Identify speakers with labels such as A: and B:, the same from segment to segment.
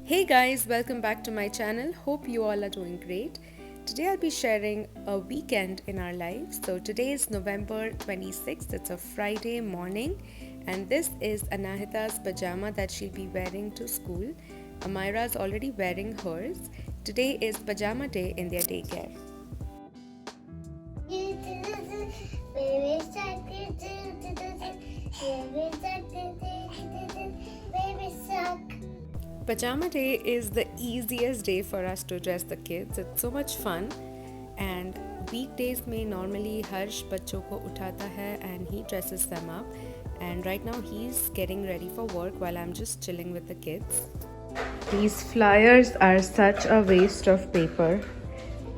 A: Hey guys, welcome back to my channel. Hope you all are doing great. Today I'll be sharing a weekend in our lives. So today is November 26th. It's a Friday morning and this is Anahita's pajama that she'll be wearing to school. Amira's already wearing hers. Today is pajama day in their daycare. Pajama day is the easiest day for us to dress the kids. It's so much fun. And weekdays में normally Harsh बच्चों को उठाता है and he dresses them up. And right now he's getting ready for work while I'm just chilling with the kids. These flyers are such a waste of paper.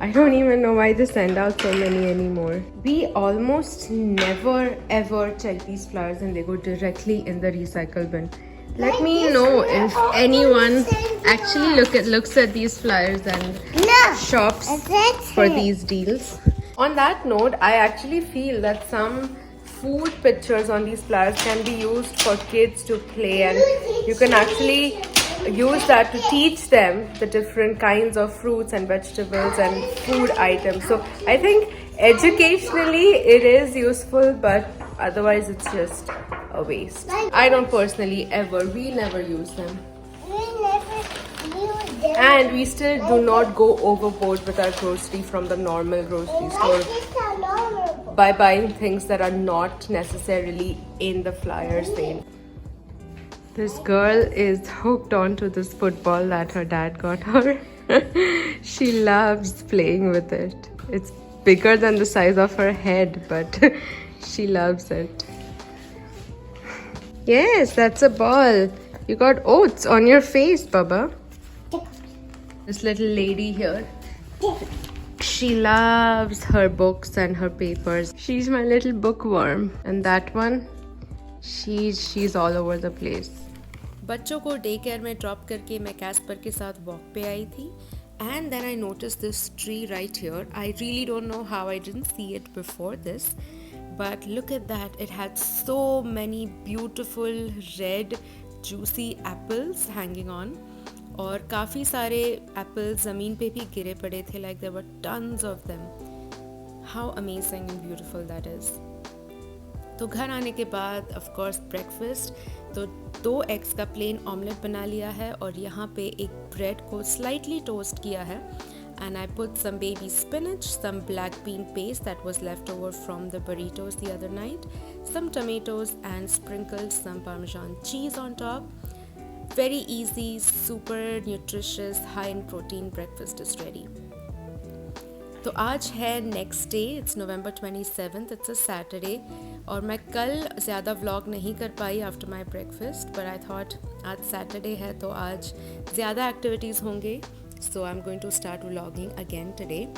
A: I don't even know why they send out so many anymore. We almost never ever check these flyers and they go directly in the recycle bin. Let me know if anyone actually looks at these flyers and shops for these deals. On that note, I actually feel that some food pictures on these flyers can be used for kids to play, and you can actually use that to teach them the different kinds of fruits and vegetables and food items. So I think educationally it is useful, but otherwise it's just a waste. I don't personally we never use them. And we still do not go overboard with our grocery from the normal grocery store by buying things that are not necessarily in the flyers saying. This girl is hooked onto this football that her dad got her. She loves playing with it. It's bigger than the size of her head, but she loves it. Yes, that's a ball. You got oats on your face, Baba. This little lady here, she loves her books and her papers. She's my little bookworm. And that one, she's all over the place. बच्चों को day care में drop करके मैं Caspar के साथ walk पे आई थी. And then I noticed this tree right here. I really don't know how I didn't see it before this. But look at that, it had so many beautiful red juicy apples hanging on. और काफ़ी सारे apples ज़मीन पे भी गिरे पड़े थे, like there were tons of them. How amazing and beautiful that is. तो घर आने के बाद of course breakfast, तो 2 eggs का plain omelette बना लिया है और यहाँ पे एक bread को slightly toast किया है. And I put some baby spinach, some black bean paste that was left over from the burritos the other night, some tomatoes and sprinkled some Parmesan cheese on top. Very easy, super nutritious, high in protein breakfast is ready. तो आज है next day, it's November 27th, it's a Saturday. और मैं कल ज़्यादा vlog नहीं कर पाई after my breakfast, but I thought आज Saturday है तो आज ज़्यादा activities होंगे. So I'm going to start vlogging again today.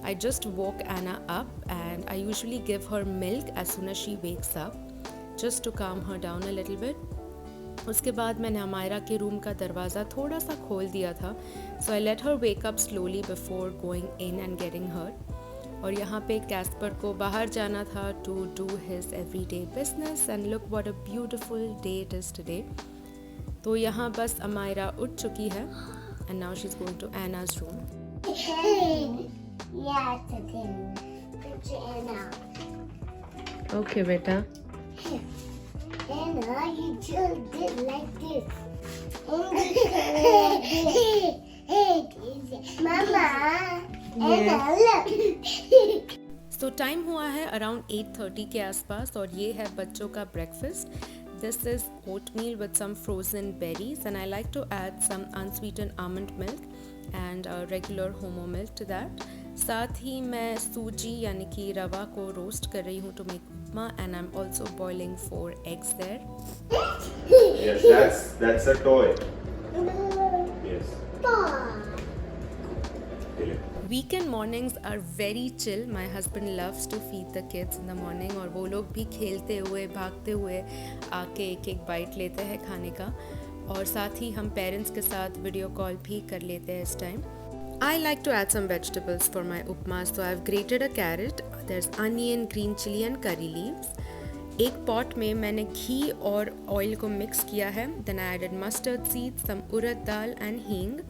A: I just woke Anna up and I usually give her milk as soon as she wakes up, just to calm her down a little bit. उसके बाद मैंने अमायरा के room का दरवाज़ा थोड़ा सा खोल दिया था. So I let her wake up slowly before going in and getting her. और यहाँ पे कैस्पर को बाहर जाना था to do his everyday business, and look what a beautiful day it is today. तो यहाँ बस अमायरा उठ चुकी है. And now she's going to Anna's room. Yeah, it's Anna. Okay, beta. Anna, you just did like this. Mama, Anna, look. So time हुआ है around 8:30 के आसपास और ये है बच्चों का breakfast. This is oatmeal with some frozen berries, and I like to add some unsweetened almond milk and regular homo milk to that. साथ ही मैं सूजी यानी कि रवा को रोस्ट कर रही हूँ to make upma, and I'm also boiling 4 eggs there.
B: Yes, that's a toy. Yes.
A: Weekend mornings are very chill. My husband loves to feed the kids in the morning और वो लोग भी खेलते हुए भागते हुए आके एक बाइट लेते हैं खाने का. और साथ ही हम पेरेंट्स के साथ वीडियो कॉल भी कर लेते हैं इस time. I like to add some vegetables for my upma, so I've grated a carrot. There's onion, green chili and curry leaves. एक पॉट में मैंने घी और ऑयल को मिक्स किया है. Then I added mustard seeds, some urad dal and hing.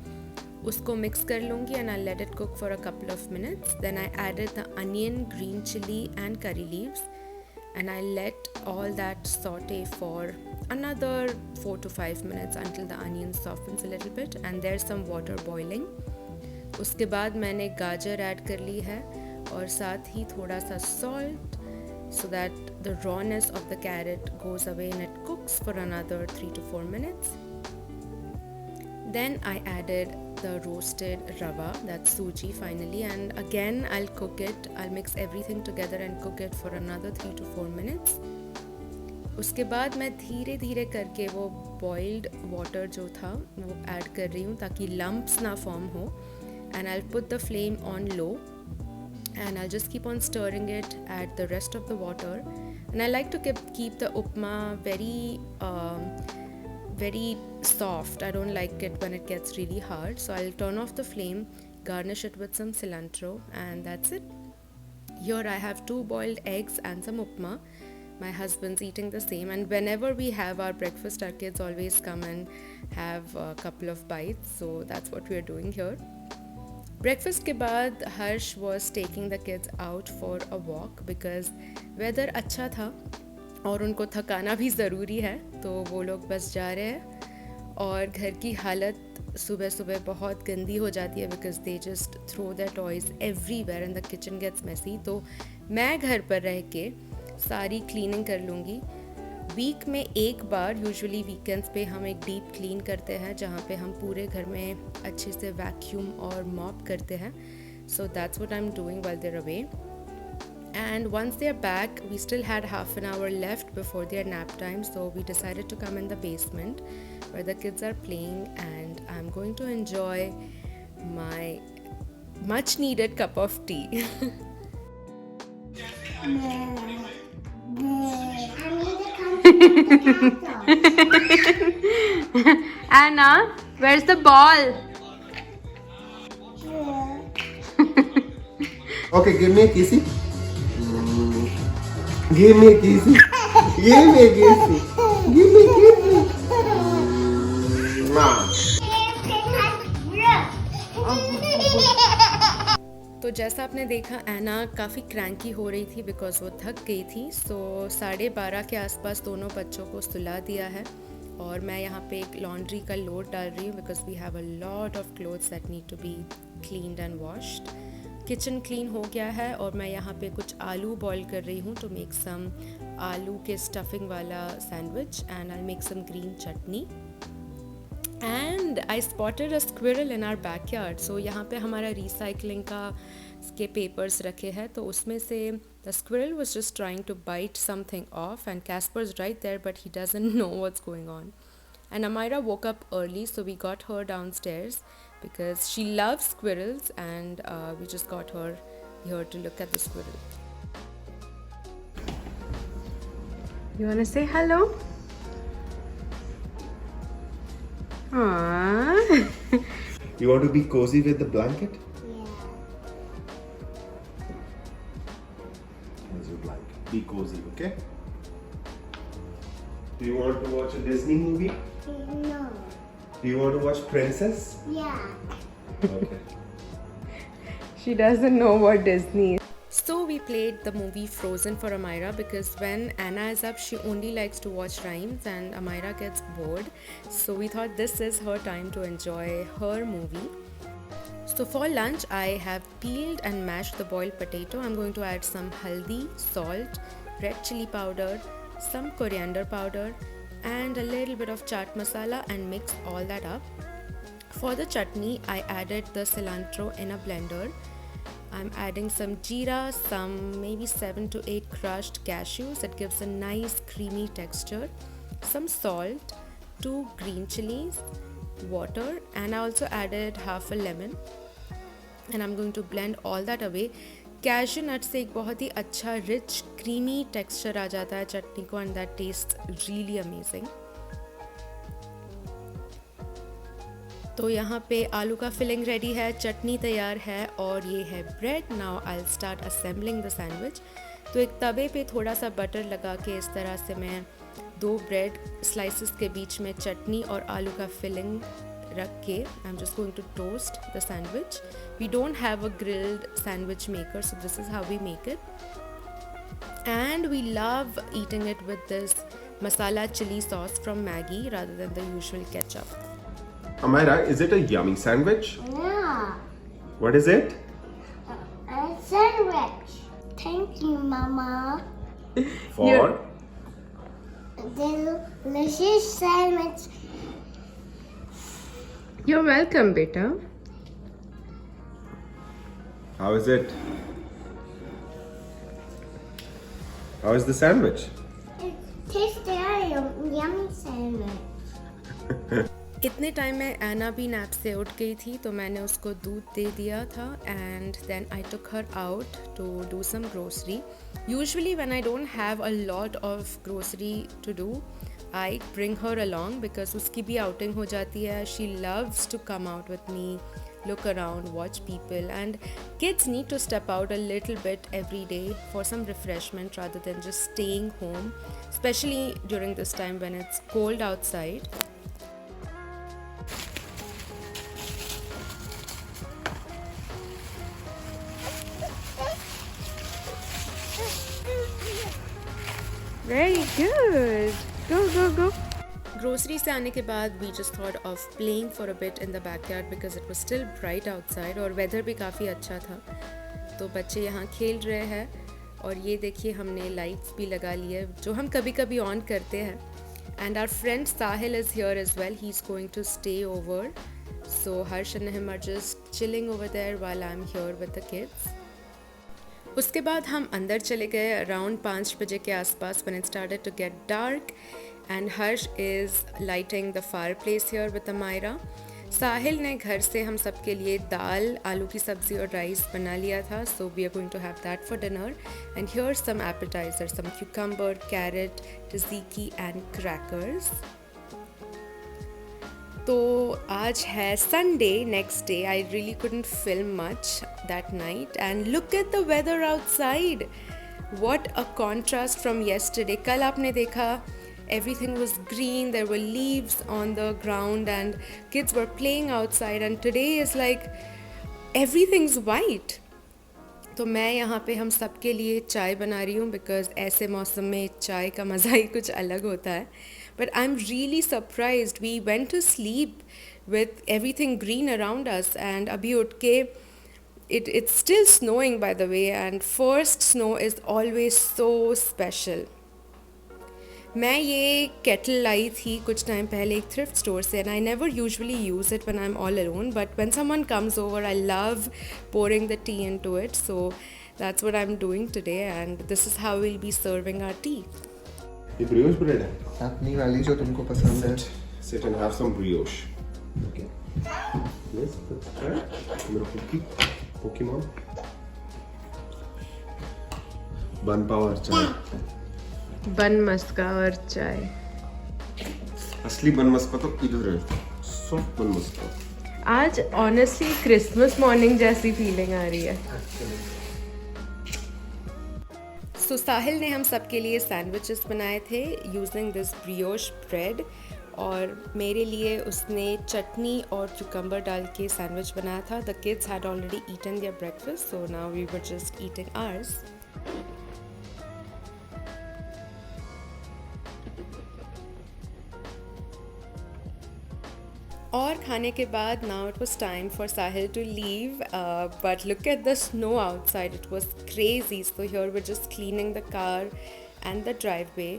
A: उसको mix कर लूँगी and I let it cook for a couple of minutes. Then I added the onion, green chilli and curry leaves and I let all that saute for another 4 to 5 minutes until the onion softens a little bit and there's some water boiling. उसके बाद मैंने गाजर add कर ली है और साथ ही थोड़ा सा salt so that the rawness of the carrot goes away and it cooks for another 3 to 4 minutes. Then I added the roasted rava, that's suji finally, and again I'll cook it. I'll mix everything together and cook it for another 3 to 4 minutes. उसके बाद मैं धीरे धीरे करके वो boiled water जो था वो ऐड कर रही हूँ ताकि लम्प्स ना फॉर्म हो. And I'll put the flame on low and I'll just keep on stirring it, add the rest of the water. And I like to keep the upma very soft. I don't like it when it gets really hard. So I'll turn off the flame, garnish it with some cilantro, and that's it. Here I have 2 boiled eggs and some upma. My husband's eating the same, and whenever we have our breakfast, our kids always come and have a couple of bites. So that's what we're doing here. Breakfast के बाद Harsh was taking the kids out for a walk because weather अच्छा था और उनको थकाना भी ज़रूरी है, तो वो लोग बस जा रहे हैं. और घर की हालत सुबह सुबह बहुत गंदी हो जाती है because they just throw their toys everywhere and the kitchen gets messy. तो मैं घर पर रह के सारी क्लीनिंग कर लूँगी. वीक में एक बार, यूजुअली वीकेंड्स पे हम एक डीप क्लीन करते हैं जहाँ पे हम पूरे घर में अच्छे से वैक्यूम और मॉप करते हैं. So that's what I am doing while they are away. And once they're back, we still had half an hour left before their nap time, so we decided to come in the basement where the kids are playing and I'm going to enjoy my much needed cup of tea. Anna, where's the ball?
C: Okay, give me a kissy. Give me a kissy. Give me a kissy. Give me a kissy.
A: तो जैसा आपने देखा, एना काफ़ी cranky हो रही थी because वो थक गई थी. सो 12:30 के आसपास दोनों बच्चों को सुला दिया है और मैं यहाँ पे एक लॉन्ड्री का लोड डाल रही हूँ because we have a lot of clothes that need to be cleaned and washed. Kitchen clean हो गया है और मैं यहाँ पे कुछ आलू बॉईल कर रही हूँ टू मेक सम आलू के स्टफिंग वाला sandwich and I make some green chutney. And I spotted a squirrel in our backyard. So यहाँ पे हमारा रिसाइकलिंग के पेपर्स रखे हैं, तो उसमें से the squirrel was just trying to bite something off and Casper is right there but he doesn't know what's going on. And Amira woke up early, so we got her downstairs because she loves squirrels and we just got her here to look at the squirrel. You want to say hello? Aww.
C: You want to be cozy with the blanket?
B: Here's your blanket. Be cozy, okay? Do you want to watch a Disney movie?
D: No.
B: Do you want to watch Princess?
D: Yeah.
B: Okay.
A: She doesn't know what Disney is. So we played the movie Frozen for Amira because when Anna is up, she only likes to watch rhymes and Amira gets bored. So we thought this is her time to enjoy her movie. So for lunch, I have peeled and mashed the boiled potato. I'm going to add some haldi, salt, red chili powder, some coriander powder and a little bit of chaat masala and mix all that up. For the chutney, I added the cilantro in a blender. I'm adding some jeera, some maybe 7 to 8 crushed cashews. It gives a nice creamy texture. Some salt, 2 green chilies, water, and I also added half a lemon. And I'm going to blend all that away. Cashew nut से एक बहुत ही अच्छा rich creamy texture आ जाता है चटनी को and that test really amazing. तो यहाँ पे आलू का फिलिंग रेडी है, चटनी तैयार है और ये है bread. Now I will start assembling the sandwich. तो एक तवे पे थोड़ा सा बटर लगा के इस तरह से मैं 2 ब्रेड स्लाइसेस के बीच में चटनी और आलू का फिलिंग रख के I am just going to toast the sandwich. We don't have a grilled sandwich maker, so this is how we make it. And we love eating it with this masala chili sauce from Maggi rather than the usual ketchup.
B: Amira, is it a yummy sandwich?
D: Yeah,
B: What is it?
D: a sandwich. Thank you, Mama.
B: For?
D: Delicious sandwich.
A: You're welcome, beta.
B: How is it? How is the sandwich?
D: It tastes like a yummy sandwich.
A: इतने time में एना भी nap से उठ गई थी तो मैंने उसको दूध दे दिया था and then I took her out to do some grocery. Usually when I don't have a lot of grocery to do I bring her along because उसकी भी आउटिंग हो जाती है. She loves to come out with me, look around, watch people, and kids need to step out a little bit every day for some refreshment rather than just staying home, especially during this time when it's cold outside. Very good. Go, go, go. Grocery से आने के बाद we just thought of playing for a bit in the backyard because it was still bright outside और weather भी काफ़ी अच्छा था. तो बच्चे यहाँ खेल रहे हैं और ये देखिए हमने लाइट्स भी लगा ली है जो हम कभी कभी ऑन करते हैं. And our friend Sahil is here as well. He is going to stay over. So Harsh and him are just chilling over there while I am here with the kids. उसके बाद हम अंदर चले गए अराउंड 5 बजे के आसपास when it started to get dark. And Harsh is lighting the fireplace here with Amira. साहिल ने घर से हम सब के लिए दाल, आलू की सब्ज़ी और राइस बना लिया था. So we are going to have that for dinner. And here's some appetizers, some cucumber, carrot, tzatziki and crackers. तो आज है Sunday, next day. I really couldn't film much that night. And look at the weather outside. What a contrast from yesterday. कल आपने देखा everything was green, there were leaves on the ground and kids were playing outside, and today is like everything's white. तो मैं यहाँ पे हम सब के लिए चाय बना रही हूँ बिकॉज ऐसे मौसम में चाय का मज़ा ही कुछ अलग होता है. But I am really surprised. We went to sleep with everything green around us and अभी उठ के it's still snowing by the way, and first snow is always so special. मैं ये केटल लाई थी कुछ टाइम पहले एक थ्रिफ्ट स्टोर से, and I never usually use it when I am all alone, but when someone comes over I love pouring the tea into it. So that's what I'm doing today, and this is how we'll be serving our tea.
B: ये brioche bread है.
C: अपनी वाली जो तुमको पसंद है.
B: Sit and have some brioche. Okay. Yes, that's right. मेरा cookie mom. बन पाव और चाय.
A: बन मस्का और चाय.
B: असली बन मस्का तो इधर है. सॉफ्ट बन मस्का.
A: आज ऑनेस्टली क्रिसमस मॉर्निंग जैसी फीलिंग आ रही है. सो साहिल ने हम सब के लिए सैंडविचेस बनाए थे यूजिंग दिस ब्रियोश ब्रेड, और मेरे लिए उसने चटनी और क्यूकम्बर डाल के सैंडविच बनाया था. The kids had already eaten their breakfast, so now we were just eating ours. और खाने के बाद now it was time for Sahil to leave, but look at the snow outside. It was crazy. So here we just cleaning the car and the driveway,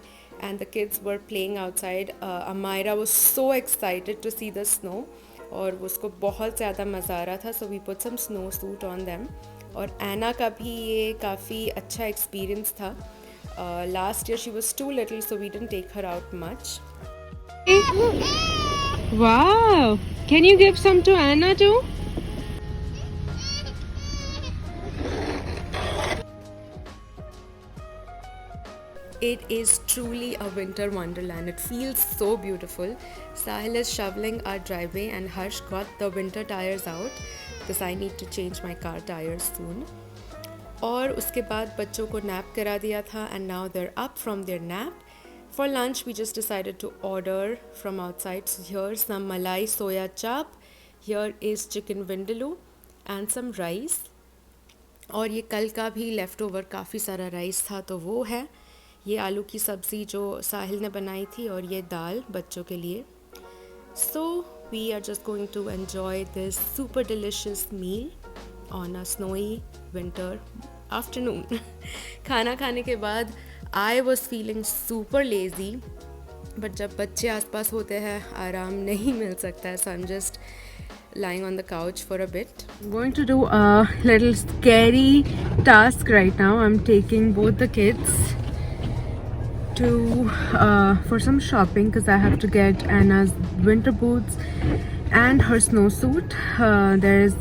A: and the kids were playing outside. Amira was so excited to see the snow, और उसको बहुत ज़्यादा मज़ा आ रहा था. So we put some snow suit on them. और एना का भी ये काफ़ी अच्छा एक्सपीरियंस था. Last year she was too little, so we didn't take her out much. Wow! Can you give some to Anna too? It is truly a winter wonderland. It feels so beautiful. Sahil is shoveling our driveway and Harsh got the winter tires out because I need to change my car tires soon. और उसके बाद बच्चों को nap करा दिया था and now they're up from their nap. For lunch, we just decided to order from outside. So here's some malai soya chap. Here is chicken vindaloo and some rice. और ये कल का भी लेफ़्ट ओवर काफ़ी सारा rice था तो वो है. ये आलू की सब्ज़ी जो साहिल ने बनाई थी और ये दाल बच्चों के लिए. So we are just going to enjoy this super delicious meal on a snowy winter afternoon. खाना खाने के बाद I was feeling super lazy, but जब बच्चे आसपास होते हैं आराम नहीं मिल सकता है. So I'm just lying on the couch for a bit. I'm going to do a little scary task right now. I'm taking both the kids to for some shopping because I have to get Anna's winter boots and her snowsuit. There's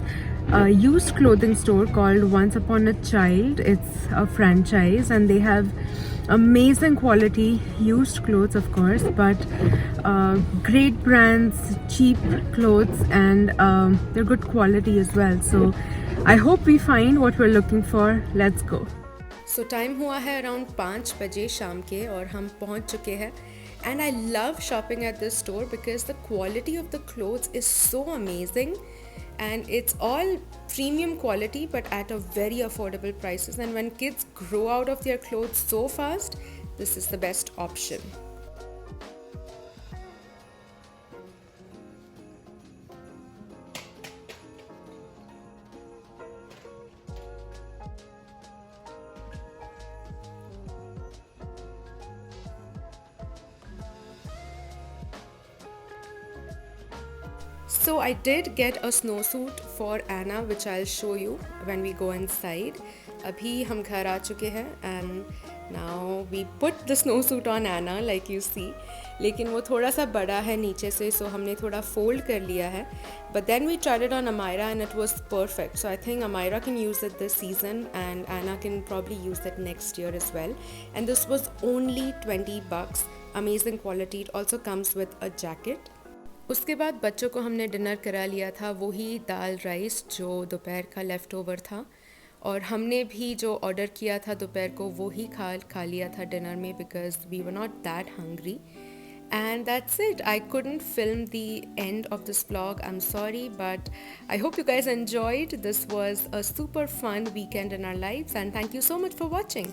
A: a used clothing store called Once Upon a Child. It's a franchise and they have amazing quality used clothes, of course, but great brands, cheap clothes, and they're good quality as well. So I hope we find what we're looking for. Let's go. So time हुआ है around 5 बजे शाम के और हम पहुंच चुके हैं. And I love shopping at this store because the quality of the clothes is so amazing. And it's all premium quality but at a very affordable prices, and when kids grow out of their clothes so fast, this is the best option. So I did get a snowsuit for Anna which I'll show you when we go inside. अभी हम घर आ चुके हैं and now we put the snowsuit on Anna like you see. लेकिन वो थोड़ा सा बड़ा है नीचे से, so हमने थोड़ा fold कर लिया है. But then we tried it on Amira and it was perfect. So I think Amira can use it this season and Anna can probably use it next year as well. And this was only $20. Amazing quality. It also comes with a jacket. उसके बाद बच्चों को हमने dinner करा लिया था, वही दाल rice जो दोपहर का लेफ़्ट ओवर था, और हमने भी जो ऑर्डर किया था दोपहर को वो ही खा लिया था डिनर में because we were not that hungry. And that's it. I couldn't film the end of this vlog. I'm sorry, but I hope you guys enjoyed. This was a super fun weekend in our lives and thank you so much for watching.